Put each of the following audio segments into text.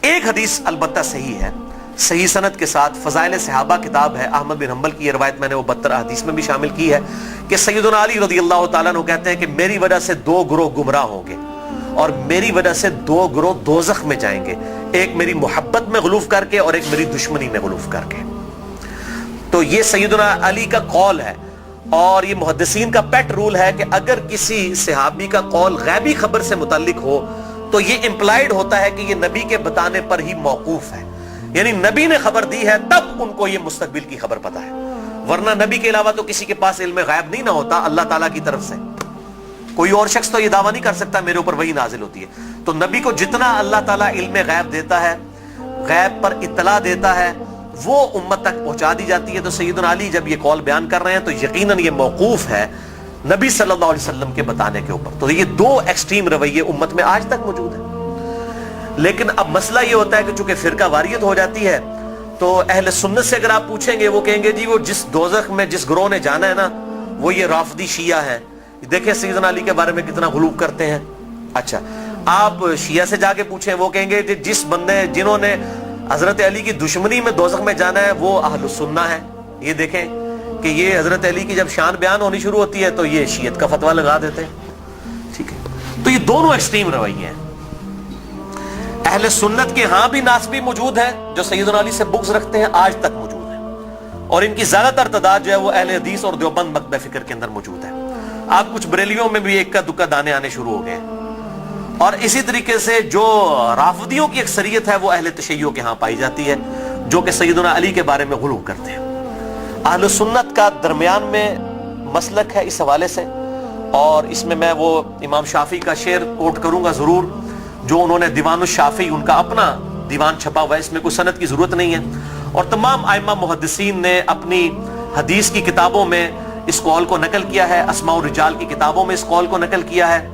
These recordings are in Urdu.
ایک حدیث البتہ صحیح ہے، صحیح سند کے ساتھ، فضائل صحابہ کتاب ہے، احمد بن حنبل کی یہ روایت میں نے وہ 72 حدیث میں بھی شامل کی ہے کہ سیدنا علی رضی اللہ تعالیٰ عنہ کہتے ہیں کہ میری وجہ سے 2 گروہ گمراہ ہوں گے اور میری وجہ سے 2 گروہ دوزخ میں جائیں گے، ایک میری محبت میں غلوف کر کے اور ایک میری دشمنی میں غلوف کر کے۔ تو یہ سیدنا علی کا قول ہے، اور یہ محدثین کا پیٹ رول ہے کہ اگر کسی صحابی کا قول غیبی خبر سے متعلق ہو تو یہ امپلائیڈ ہوتا ہے کہ یہ نبی کے بتانے پر ہی موقوف ہے، یعنی نبی نے خبر دی ہے تب ان کو یہ مستقبل کی خبر پتہ ہے، ورنہ نبی کے علاوہ تو کسی کے پاس علم غیب نہیں نہ ہوتا اللہ تعالیٰ کی طرف سے۔ کوئی اور شخص تو یہ دعویٰ نہیں کر سکتا میرے اوپر وحی نازل ہوتی ہے، تو نبی کو جتنا اللہ تعالیٰ علم غیب دیتا ہے، غیب پر اطلاع دیتا ہے، وہ امت تک پہنچا دی جاتی ہے۔ تو سیدنا علی جب یہ قول بیان کر رہے ہیں تو یقیناً یہ موقوف ہے نبی صلی اللہ علیہ وسلم کے بتانے کے اوپر۔ تو یہ 2 ایکسٹریم رویے امت میں آج تک موجود ہیں، لیکن اب مسئلہ یہ ہوتا ہے کہ چونکہ فرقہ واریت ہو جاتی ہے تو اہل سنت سے اگر آپ پوچھیں گے وہ کہیں گے جی وہ جس دوزخ میں جس گروہ نے جانا ہے نا وہ یہ رافضی شیعہ ہیں، دیکھیں سیدنا علی کے بارے میں کتنا غلو کرتے ہیں۔ اچھا آپ شیعہ سے جا کے پوچھیں وہ کہیں گے جس بندے جنہوں نے حضرت علی کی دشمنی میں دوزخ میں جانا ہے وہ اہل السنہ ہے۔ یہ دیکھیں کہ یہ حضرت علی کی جب شان بیان ہونی شروع ہوتی ہے تو یہ شیعت کا فتویٰ لگا دیتے ہیں، ٹھیک ہے۔ تو یہ دونوں ایکسٹریم رویے ہیں۔ اہل سنت کے ہاں بھی ناسبی موجود ہیں جو سیدنا علی سے بغض رکھتے ہیں، آج تک موجود ہیں، اور ان کی زیادہ تر تعداد جو ہے وہ اہل حدیث اور دیوبند مکتبہ فکر کے اندر موجود ہے۔ آپ کچھ بریلیوں میں بھی ایک کا دکا دانے آنے شروع ہو گئے ہیں، اور اسی طریقے سے جو رافضیوں کی اکثریت ہے وہ اہل تشیع کے ہاں پائی جاتی ہے جو کہ سیدنا علی کے بارے میں غلو کرتے ہیں۔ اہل سنت کا درمیان میں مسلک ہے اس حوالے سے، اور اس میں وہ امام شافعی کا شعر کوٹ کروں گا ضرور، جو انہوں نے دیوان الشافعی ان کا اپنا دیوان چھپا ہوا ہے، اس میں کوئی سند کی ضرورت نہیں ہے، اور تمام ائمہ محدثین نے اپنی حدیث کی کتابوں میں اس قول کو نقل کیا ہے، اسماء الرجال کی کتابوں میں اس قول کو نقل کیا ہے۔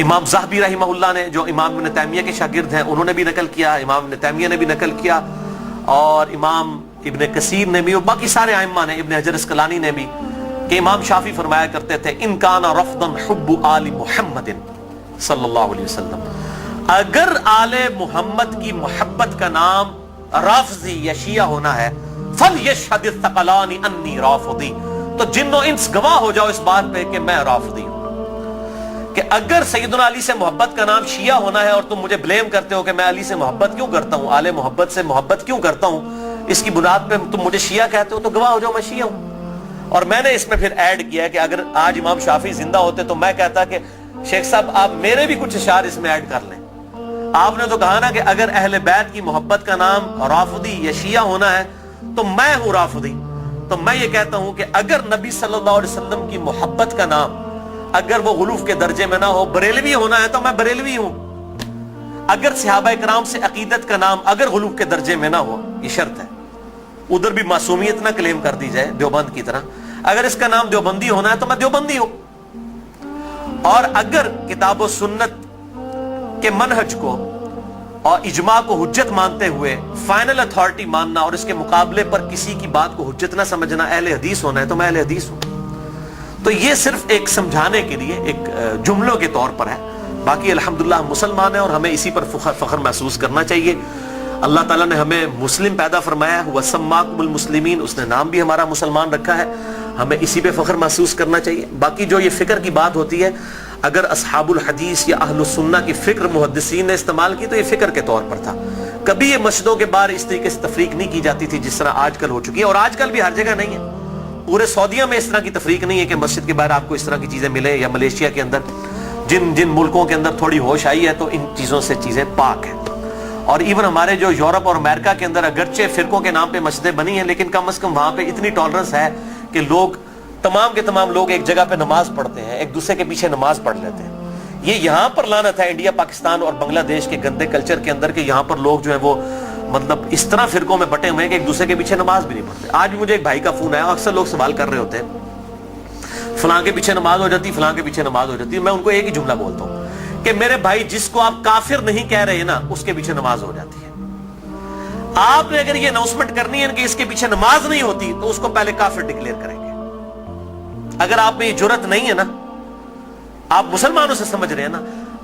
امام زاہبی رحمہ اللہ نے جو امام ابن تیمیہ کے شاگرد ہیں انہوں نے بھی نقل کیا، امام ابن تیمیہ نے بھی نقل کیا، اور امام ابن کثیر نے بھی، اور باقی سارے ائمہ نے، ابن حجر اسقلانی نے بھی، کہ امام شافعی فرمایا کرتے تھے ان کان رفضا حب آل محمد صلی اللہ علیہ وسلم، اگر آل محمد کی محبت کا نام رافضی یا شیعہ ہونا ہے فلیشہد الثقلان انی رافضی، تو جن و انس گواہ ہو جاؤ اس بات پہ کہ میں رافضی ہوں۔ کہ اگر سیدنا علی سے محبت کا نام شیعہ ہونا ہے اور تم مجھے بلیم کرتے ہو کہ میں علی سے محبت کیوں کرتا ہوں، آل محبت سے محبت کیوں کرتا ہوں، اس کی بنیاد پہ تم مجھے شیعہ کہتے ہو، تو گواہ ہو جاؤ میں شیعہ ہوں۔ اور میں نے اس میں پھر ایڈ کیا کہ اگر آج امام شافعی زندہ ہوتے تو میں کہتا کہ شیخ صاحب آپ میرے بھی کچھ اشعار اس میں ایڈ کر لیں۔ آپ نے تو کہا نا کہ اگر اہل بیت کی محبت کا نام رافضی یا شیعہ ہونا ہے تو میں ہوں رافضی، تو میں یہ کہتا ہوں کہ اگر نبی صلی اللہ علیہ وسلم کی محبت کا نام اگر وہ غلوف کے درجے میں نہ ہو، بریلوی ہونا ہے تو میں بریلوی ہوں۔ اگر صحابہ کرام سے عقیدت کا نام اگر غلوف کے درجے میں نہ ہو، یہ شرط ہے، ادھر بھی معصومیت نہ کلیم کر دی جائے دیوبند کی طرح، اگر اس کا نام دیوبندی ہونا ہے تو میں دیوبندی ہوں۔ اور اگر کتاب و سنت کے منہج کو اور اجماع کو حجت مانتے ہوئے فائنل اتھارٹی ماننا اور اس کے مقابلے پر کسی کی بات کو حجت نہ سمجھنا اہل حدیث ہونا ہے تو میں اہل حدیث ہوں۔ تو یہ صرف ایک سمجھانے کے لیے ایک جملوں کے طور پر ہے، باقی الحمدللہ ہم مسلمان ہیں اور ہمیں اسی پر فخر محسوس کرنا چاہیے۔ اللہ تعالیٰ نے ہمیں مسلم پیدا فرمایا ہے، وَسَمَّاكُمُ الْمُسْلِمِينَ، اس نے نام بھی ہمارا مسلمان رکھا ہے، ہمیں اسی پہ فخر محسوس کرنا چاہیے۔ باقی جو یہ فکر کی بات ہوتی ہے، اگر اصحاب الحدیث یا اہل السنہ کی فکر محدثین نے استعمال کی تو یہ فکر کے طور پر تھا، کبھی یہ مسجدوں کے باہر اس طریقے سے تفریق نہیں کی جاتی تھی جس طرح آج کل ہو چکی ہے، اور آج کل بھی ہر جگہ نہیں ہے۔ پورے سعودیہ میں اس طرح کی تفریق نہیں ہے کہ مسجد کے باہر آپ کو اس طرح کی چیزیں ملیں، یا ملیشیا کے اندر جن ملکوں کے اندر تھوڑی ہوش آئی ہے تو ان چیزوں سے چیزیں پاک ہیں۔ اور ایون ہمارے جو یورپ اور امریکہ کے اندر اگرچہ فرقوں کے نام پہ مسجدیں بنی ہیں لیکن کم از کم وہاں پہ اتنی ٹالرنس ہے کہ لوگ تمام کے تمام لوگ ایک جگہ پہ نماز پڑھتے ہیں، ایک دوسرے کے پیچھے نماز پڑھ لیتے ہیں۔ یہ یہاں پر لعنت ہے انڈیا، پاکستان اور بنگلہ دیش کے گندے کلچر کے اندر کہ یہاں پر لوگ جو ہے وہ مطلب اس طرح فرقوں میں بٹے ہوئے ہیں کہ ایک دوسرے کے پیچھے نماز بھی نہیں پڑھتے۔ آج بھی مجھے ایک بھائی کا فون آیا، اکثر لوگ سوال کر رہے ہوتے ہیں فلاں کے پیچھے نماز ہو جاتی، فلاں کے پیچھے نماز ہو جاتی ہے۔ میں ان کو ایک ہی جملہ بولتا ہوں کہ میرے بھائی جس کو آپ کافر نہیں کہہ رہے نا اس کے پیچھے نماز ہو جاتی ہے۔ آپ نے اگر یہ اناؤنسمنٹ کرنی ہے کہ اس کے پیچھے نماز نہیں ہوتی تو اس کو پہلے کافر ڈکلیئر کریں گے۔ اگر آپ میں یہ جرت نہیں ہے نا، آپ مسلمانوں سے سمجھ رہے ہیں نا،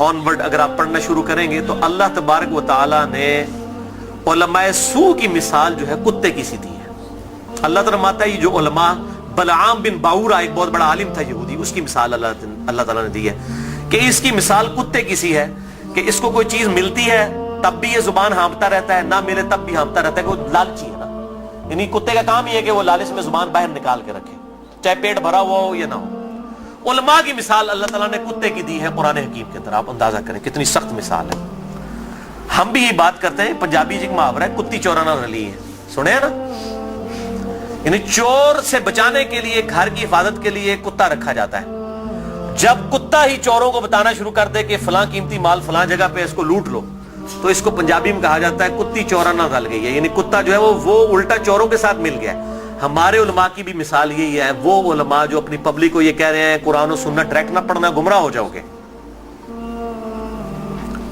آنورڈ اگر آپ پڑھنا شروع کریں گے تو اللہ تبارک و تعالی نے علماء سو کی مثال جو ہے کتے کی سی دی ہے. اللہ تعالیٰ فرماتا ہے یہ جو علماء، بلعام بن باورا ایک بہت بڑا عالم تھا یہودی، اس کی مثال اللہ تعالیٰ نے دی ہے کہ اس کی مثال کتے کی سی ہے کہ اس کو کوئی چیز ملتی ہے تب بھی یہ زبان ہانپتا رہتا ہے، نہ ملے تب بھی ہانپتا رہتا ہے، کہ وہ لالچی ہے نا. یعنی کتے کا کام یہ ہے کہ وہ لالچ میں زبان باہر نکال کے رکھے، چاہے پیٹ بھرا ہوا ہو یا نہ ہو. علماء کی مثال اللہ تعالیٰ نے کتے کی دی ہے قرآن حکیم کے اندر. آپ اندازہ کریں کتنی سخت مثال ہے. ہم بھی یہ بات کرتے ہیں، پنجابی ایک محاورہ ہے کتی چورانا رلی ہے، سنے ہیں نا. یعنی چور سے بچانے کے لیے، گھر کی حفاظت کے لیے کتا رکھا جاتا ہے. جب کتا ہی چوروں کو بتانا شروع کر دے کہ فلاں قیمتی مال فلاں جگہ پہ اس کو لوٹ لو، تو اس کو پنجابی میں کہا جاتا ہے کتی چورانا رل گئی ہے. یعنی کتا جو ہے وہ الٹا چوروں کے ساتھ مل گیا ہے. ہمارے علماء کی بھی مثال یہی ہے، وہ علماء جو اپنی پبلک کو یہ کہہ رہے ہیں قرآن و سنت ڈائریکٹ نہ پڑھنا گمراہ ہو جاؤ گے.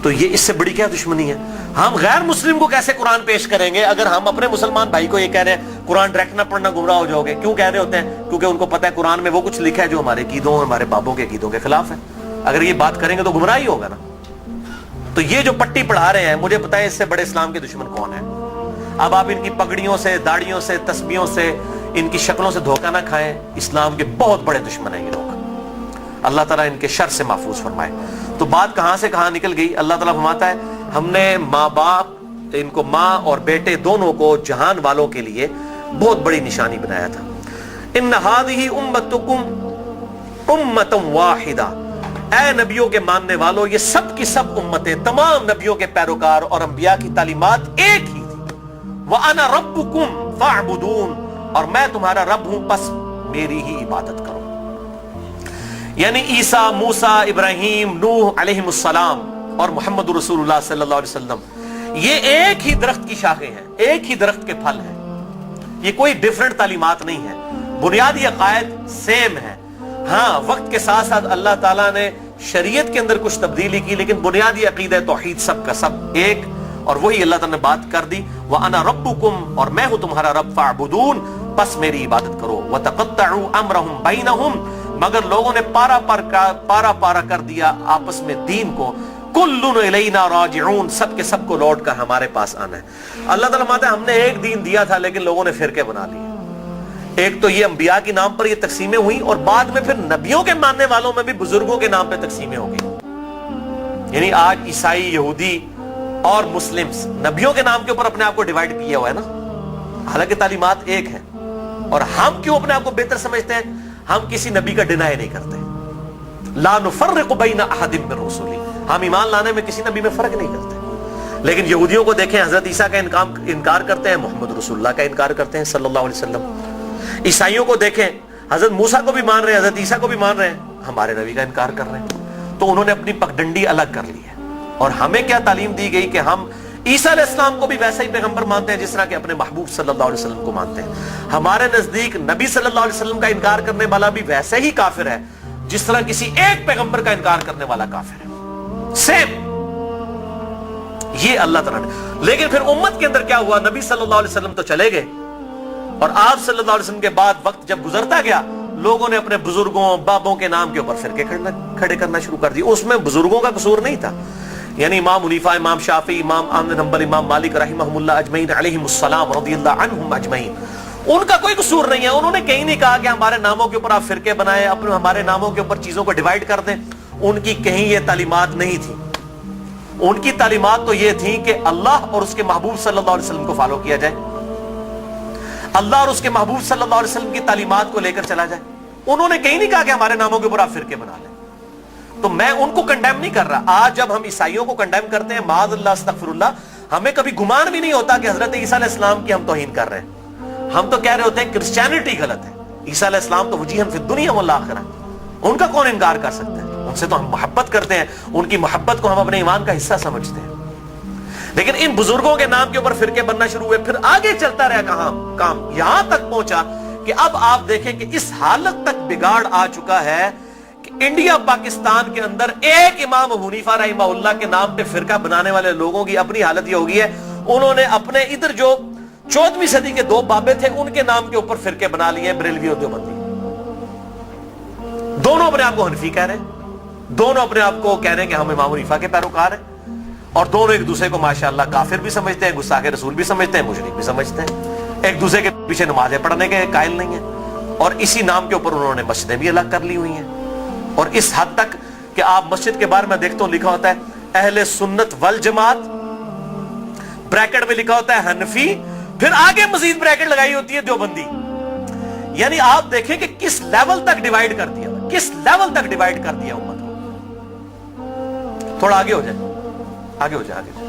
تو یہ اس سے بڑی کیا دشمنی ہے؟ ہم غیر مسلم کو کیسے قرآن پیش کریں گے اگر ہم اپنے مسلمان بھائی کو یہ کہہ رہے ہیں قرآن ڈائریکٹ نہ پڑھنا گمراہ ہو جاؤ گے؟ کیوں کہہ رہے ہوتے ہیں؟ کیونکہ ان کو پتہ ہے قرآن میں وہ کچھ لکھا ہے جو ہمارے عقیدوں، ہمارے بابوں کے عقیدوں کے خلاف ہے. اگر یہ بات کریں گے تو گمراہ ہی ہوگا نا. تو یہ جو پٹی پڑھا رہے ہیں، مجھے پتہ ہے اس سے بڑے اسلام کے دشمن کون ہیں. اب آپ ان کی پگڑیوں سے، داڑیوں سے، تسبیحوں سے، ان کی شکلوں سے دھوکہ نہ کھائیں. اسلام کے بہت بڑے دشمن ہیں یہ لوگ. اللہ تعالیٰ ان کے شر سے محفوظ فرمائے. تو بات کہاں سے کہاں نکل گئی. اللہ تعالیٰ فرماتا ہے ہم نے ماں باپ، ان کو ماں اور بیٹے دونوں کو جہان والوں کے لیے بہت بڑی نشانی بنایا تھا. ان ھذہ امتکم امۃ واحدہ، اے نبیوں کے ماننے والوں، یہ سب کی سب امتیں، تمام نبیوں کے پیروکار اور انبیاء کی تعلیمات ایک ہی تھی. وَأَنَا رَبُّكُمْ فَاعْبُدُونَ، اور میں تمہارا رب ہوں پس میری ہی عبادت کرو. یعنی عیسیٰ، موسیٰ، ابراہیم، نوح علیہم السلام اور محمد رسول اللہ صلی اللہ علیہ وسلم، یہ ایک ہی درخت کی شاخیں ہیں، ایک ہی درخت کے پھل ہیں. یہ کوئی ڈیفرنٹ تعلیمات نہیں ہے، بنیادی عقائد سیم ہے. ہاں وقت کے ساتھ ساتھ اللہ تعالیٰ نے شریعت کے اندر کچھ تبدیلی کی، لیکن بنیادی عقیدہ توحید سب کا سب ایک، اور وہی اللہ تعالیٰ نے بات کر دی. وَأَنَا رَبُّكُمْ، اور میں ہوں تمہارا رب، فَاعْبُدُونَ، پس میری عبادت کرو. وَتَقَطَّعُوا أَمْرَهُمْ بَيْنَهُمْ، مگر لوگوں نے پارا پارا کر دیا آپس میں دین کو. کُلٌّ إِلَيْنَا رَاجِعُونَ، سب کے سب کو لوٹ کر ہمارے پاس آنا ہے. اللہ تعالیٰ فرماتا ہے ہم نے ایک دین دیا تھا لیکن لوگوں نے فرقے بنا لیے. ایک تو یہ انبیاء کے نام پر یہ تقسیمیں ہوئیں، اور بعد میں پھر نبیوں کے ماننے والوں میں بھی بزرگوں کے نام پہ تقسیمیں ہو گئی. یعنی آج عیسائی، یہودی اور مسلمز نبیوں کے نام کے اوپر اپنے آپ کو ڈیوائیڈ کیا ہوا ہے نا، حالانکہ تعلیمات ایک ہیں. اور ہم کیوں اپنے آپ کو بہتر سمجھتے ہیں؟ ہم کسی نبی کا ڈینائی نہیں کرتے. لا نفرق بین احد من رسلی، ہم ایمان لانے میں کسی نبی میں فرق نہیں کرتے. لیکن یہودیوں کو دیکھیں، حضرت عیسیٰ کا انکار کرتے ہیں، محمد رسول اللہ کا انکار کرتے ہیں صلی اللہ علیہ وسلم. عیسائیوں کو دیکھیں، حضرت موسیٰ کو بھی مان رہے ہیں، حضرت عیسیٰ کو بھی مان رہے ہیں، ہمارے نبی کا انکار کر رہے ہیں. تو انہوں نے اپنی پگڈنڈی الگ کر لی ہے. اور ہمیں کیا تعلیم دی گئی کہ ہم عیسیٰ علیہ السلام کو بھی ویسا ہی پیغمبر مانتے ہیں جس طرح کہ اپنے محبوب صلی اللہ علیہ وسلم کو مانتے ہیں. ہمارے نزدیک نبی صلی اللہ علیہ وسلم کا انکار کرنے والا بھی ویسے ہی کافر ہے جس طرح کسی ایک پیغمبر کا انکار کرنے والا کافر ہے. سیم یہ اللہ تعالیٰ نے. لیکن پھر امت کے اندر کیا ہوا؟ نبی صلی اللہ علیہ وسلم تو چلے گئے، اور آپ صلی اللہ علیہ وسلم کے بعد وقت جب گزرتا گیا، لوگوں نے اپنے بزرگوں، بابوں کے نام کے اوپر فرقے کھڑے کرنا شروع کر دی. اس میں بزرگوں کا قصور نہیں تھا. یعنی امام حنیفہ، امام شافعی، امام احمد بن حنبل، امام مالک رحمہم اللہ اجمعین علیہم السلام رضی اللہ عنہم اجمعین، ان کا کوئی قصور نہیں ہے. انہوں نے کہیں نہیں کہا کہ ہمارے ناموں کے اوپر آپ فرقے بنائیں، اپنے ہمارے ناموں کے اوپر چیزوں کو ڈیوائیڈ کر دیں. ان کی کہیں یہ تعلیمات نہیں تھی. ان کی تعلیمات تو یہ تھی کہ اللہ اور اس کے محبوب صلی اللہ علیہ وسلم کو فالو کیا جائے، اللہ اور اس کے محبوب صلی اللہ علیہ وسلم کی تعلیمات کو لے کر چلا جائے. انہوں نے کہیں نہیں کہا کہ ہمارے ناموں کے اوپر آپ فرقے بنا لیں. تو میں ان کو کنڈیم نہیں کر رہا. آج جب ہم عیسائیوں کو کنڈیم کرتے ہیں، معاذ اللہ استغفر اللہ، ہمیں کبھی گمان بھی نہیں ہوتا کہ حضرت عیسیٰ علیہ السلام کی ہم توہین کر رہے ہیں. ہم تو کہہ رہے ہوتے ہیں کرسچینٹی غلط ہے، عیسیٰ علیہ السلام تو وجیہن فی الدنیا والآخرہ، ان کا کون انکار کر سکتا ہے؟ ان سے تو ہم محبت کرتے ہیں، ان کی محبت کو ہم اپنے ایمان کا حصہ سمجھتے ہیں. لیکن ان بزرگوں کے نام کے اوپر فرقے بننا شروع ہوئے. پھر آگے چلتا رہا کام یہاں تک پہنچا کہ اب آپ دیکھیں کہ اس حالت تک بگاڑ آ چکا ہے کہ انڈیا پاکستان کے اندر ایک امام حنیفہ رحمہ اللہ کے نام پہ فرقہ بنانے والے لوگوں کی اپنی حالت یہ ہوگی ہے، انہوں نے اپنے ادھر جو 14ویں صدی کے 2 بابے تھے ان کے نام کے اوپر فرقے بنا لیے، بریلوی اور دیوبندی. دونوں اپنے آپ کو حنفی کہہ رہے ہیں. دونوں اپنے آپ کو کہہ رہے ہیں کہ ہم امام حنیفہ کے پیروکار ہیں، اور دونوں ایک دوسرے کو ماشاءاللہ کافر بھی سمجھتے ہیں، گستاخ رسول بھی سمجھتے ہیں، مشرک بھی سمجھتے ہیں، ایک دوسرے کے پیچھے نمازیں پڑھنے کے قائل نہیں ہیں، اور اسی نام کے اوپر انہوں نے مسجدیں بھی الگ کر لی ہوئی ہیں، اور اس حد تک کہ آپ مسجد کے بارے میں دیکھتے ہو لکھا ہوتا ہے اہل سنت والجماعت، بریکٹ میں لکھا ہوتا ہے حنفی، پھر آگے مزید بریکٹ لگائی ہوتی ہے دیوبندی. یعنی آپ دیکھیں کہ کس لیول تک ڈیوائیڈ کر دیا، کس لیول تک ڈیوائیڈ کر دیا امت کو. تھوڑا آگے ہو جائے، آگے ہو جائے، آگے ہو جائے.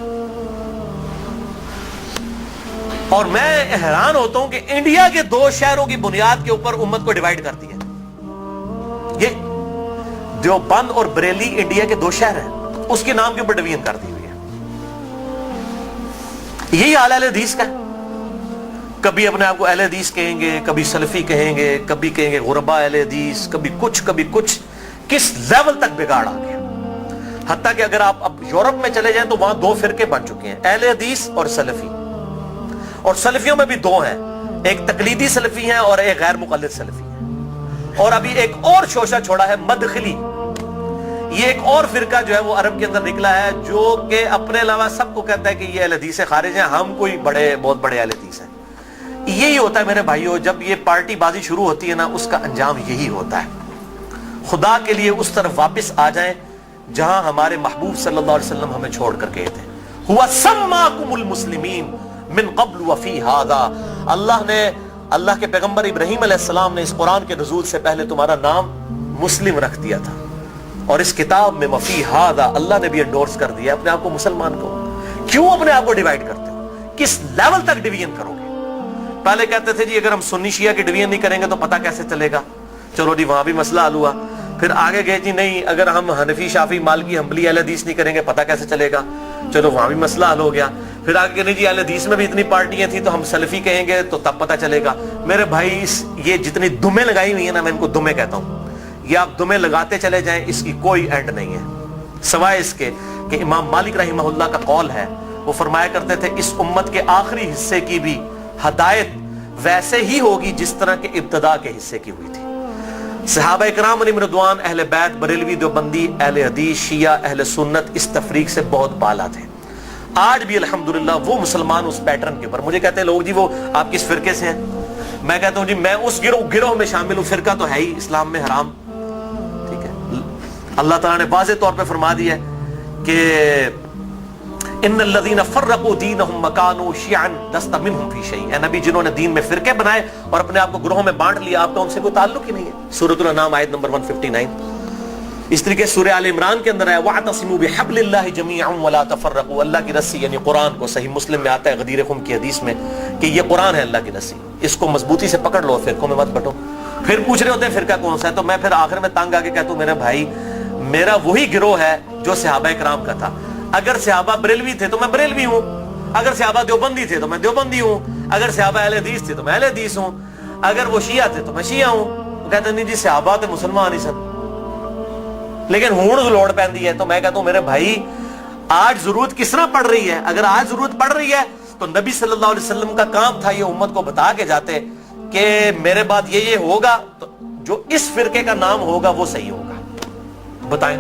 اور میں حیران ہوتا ہوں کہ انڈیا کے 2 شہروں کی بنیاد کے اوپر امت کو ڈیوائیڈ کر دیا. یہ دیوبند اور بریلی انڈیا کے 2 شہر ہیں، اس کے نام کے اوپر ڈویژن کر دی ہوئی ہے. یہی حال اہل حدیث کا ہے. کبھی اپنے آپ کو اہل حدیث کہیں گے، کبھی سلفی کہیں گے، کبھی کہیں گے غربا اہل حدیث، کبھی کچھ. کس لیول تک بگاڑ آ گیا. حتیٰ کہ اگر آپ اب یورپ میں چلے جائیں تو وہاں 2 فرقے بن چکے ہیں، اہل حدیث اور سلفی. اور سلفیوں میں بھی 2 ہیں، ایک تقلیدی سلفی ہیں اور ایک غیر مقلد سلفی ہیں. اور ابھی ایک اور شوشہ چھوڑا ہے مدخلی. یہ ایک اور فرقہ جو ہے وہ عرب کے اندر نکلا ہے، جو کہ اپنے علاوہ سب کو کہتا ہے کہ یہ اہل حدیث سے خارج ہیں، ہم کوئی بہت بڑے اہل حدیث ہیں. یہی ہوتا ہے میرے بھائیوں، جب یہ پارٹی بازی شروع ہوتی ہے نا، اس کا انجام یہی ہوتا ہے. خدا کے لیے اس طرف واپس آ جائیں جہاں ہمارے محبوب صلی اللہ علیہ وسلم ہمیں چھوڑ کر گئے تھے. ہوا سماکم المسلمین من قبل وفی ھذا. اللہ کے پیغمبر ابراہیم علیہ السلام نے اس قرآن کے نزول سے پہلے تمہارا نام مسلم رکھ دیا تھا، اور اس کتاب میں وفی ھذا اللہ نے بھی انڈورس کر دیا اپنے آپ کو مسلمان کو. کیوں اپنے آپ کو ڈیوائیڈ کرتے ہو؟ کس لیول تک ڈویژن کرو گے؟ پہلے کہتے تھے جی اگر ہم سنی شیعہ کی ڈویژن نہیں کریں گے تو پتہ کیسے چلے گا، چلو جی وہاں بھی مسئلہ حل ہوا. پھر آگے گئے جی نہیں اگر ہم حنفی شافعی مالکی حنبلی اہل حدیث نہیں کریں گے پتہ کیسے چلے گا، چلو وہاں بھی مسئلہ حل ہو گیا. پھر آگے کہ نہیں جی اہل حدیث میں بھی اتنی پارٹیاں تھیں تو ہم سلفی کہیں گے تو تب پتہ چلے گا. میرے بھائی یہ جتنی دمیں لگائی ہوئی ہیں نا، میں ان کو دمیں کہتا ہوں، یہ آپ دمیں لگاتے چلے جائیں، اس کی کوئی اینڈ نہیں ہے، سوائے اس کے کہ امام مالک رحمہ اللہ کا قول ہے، وہ فرمایا کرتے تھے اس امت کے آخری حصے کی بھی ہدایت ویسے ہی ہوگی جس طرح کے ابتدا کے حصے کی ہوئی تھی. صحابہ کرام علیہم رضوان، اہل بیت، بریلوی، دیوبندی، اہل حدیث، شیعہ، اہل سنت اس تفریق سے بہت بالا تھے. آج بھی الحمدللہ وہ مسلمان اس پیٹرن کے اوپر. مجھے کہتے ہیں لوگ جی وہ آپ کس فرقے سے ہیں؟ میں کہتا ہوں جی میں اس گروہ میں شامل ہوں. فرقہ تو ہے ہی اسلام میں حرام، ٹھیک ہے. اللہ تعالیٰ نے واضح طور پہ فرما دیا ہے کہ ان الذین فرقوا دینہم وکانوا شیعا لست منہم فی شیء. اے نبی جنہوں نے دین میں فرقے بنائے اور اپنے آپ کو گروہوں میں بانٹ لیا، آپ کا ان سے کوئی تعلق ہی نہیں ہے. سورۃ الانعام آیت نمبر 159. اس طریقے سورہ آل عمران کے اندر ہے وَاعْتَصِمُوا بِحَبْلِ اللَّهِ جَمِيعًا وَلَا تَفَرَّقُوا. اللہ کی رسی یعنی قرآن کو، صحیح مسلم میں آتا ہے غدیر خم کی حدیث میں کہ یہ قرآن ہے اللہ کی رسی، اس کو مضبوطی سے پکڑ لو، فرقوں میں مت بٹو. پھر پوچھ رہے ہوتے ہیں فرقہ کون سا ہے، تو میں پھر آخر میں تنگ آ کے کہتا ہوں میرے بھائی میرا وہی گروہ ہے جو صحابہ کرام کا تھا. اگر صحابہ بریلوی تھے تو میں بریلوی ہوں، اگر صحابہ دیوبندی تھے تو میں دیوبندی ہوں، اگر صحابہ اہل حدیث تھے تو میں اہل حدیث ہوں، اگر وہ شیعہ تھے تو میں شیعہ ہوں. وہ کہتے ہیں نہیں جی صحابہ تے مسلمان ہی سن، لیکن ہون لوڑ پیندی ہے. تو میں کہتا ہوں میرے بھائی آج ضرورت کس طرح پڑ رہی ہے؟ اگر آج ضرورت پڑ رہی ہے تو نبی صلی اللہ علیہ وسلم کا کام تھا یہ امت کو بتا کے جاتے کہ میرے بعد یہ ہوگا تو جو اس فرقے کا نام ہوگا وہ صحیح ہوگا. بتائیں.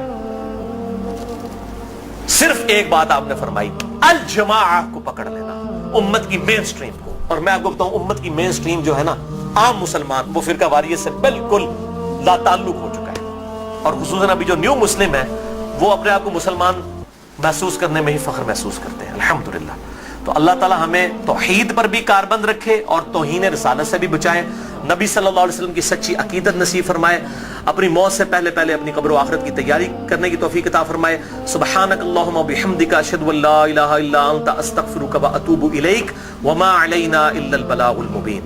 صرف ایک بات آپ نے فرمائی، الجماعہ کو پکڑ لینا، امت کی مین سٹریم کو. اور میں آپ کو بتاؤں امت کی مین سٹریم جو ہے نا عام مسلمان، وہ فرقہ واریت سے بالکل لا تعلق ہو چکا ہے. اور خصوصاً ابھی جو نیو مسلم ہے وہ اپنے آپ کو مسلمان محسوس کرنے میں ہی فخر محسوس کرتے ہیں الحمدللہ. تو اللہ تعالی ہمیں توحید پر بھی کاربند رکھے اور توہین رسالت سے بھی بچائے. نبی صلی اللہ علیہ وسلم کی سچی عقیدت نصیب فرمائے. اپنی موت سے پہلے اپنی قبر و آخرت کی تیاری کرنے کی توفیق عطا فرمائے. سبحانک اللہم و بحمدک اشہد ان لا الہ الا انت استغفرک و اتوب الیک وما علینا الا البلاغ المبین.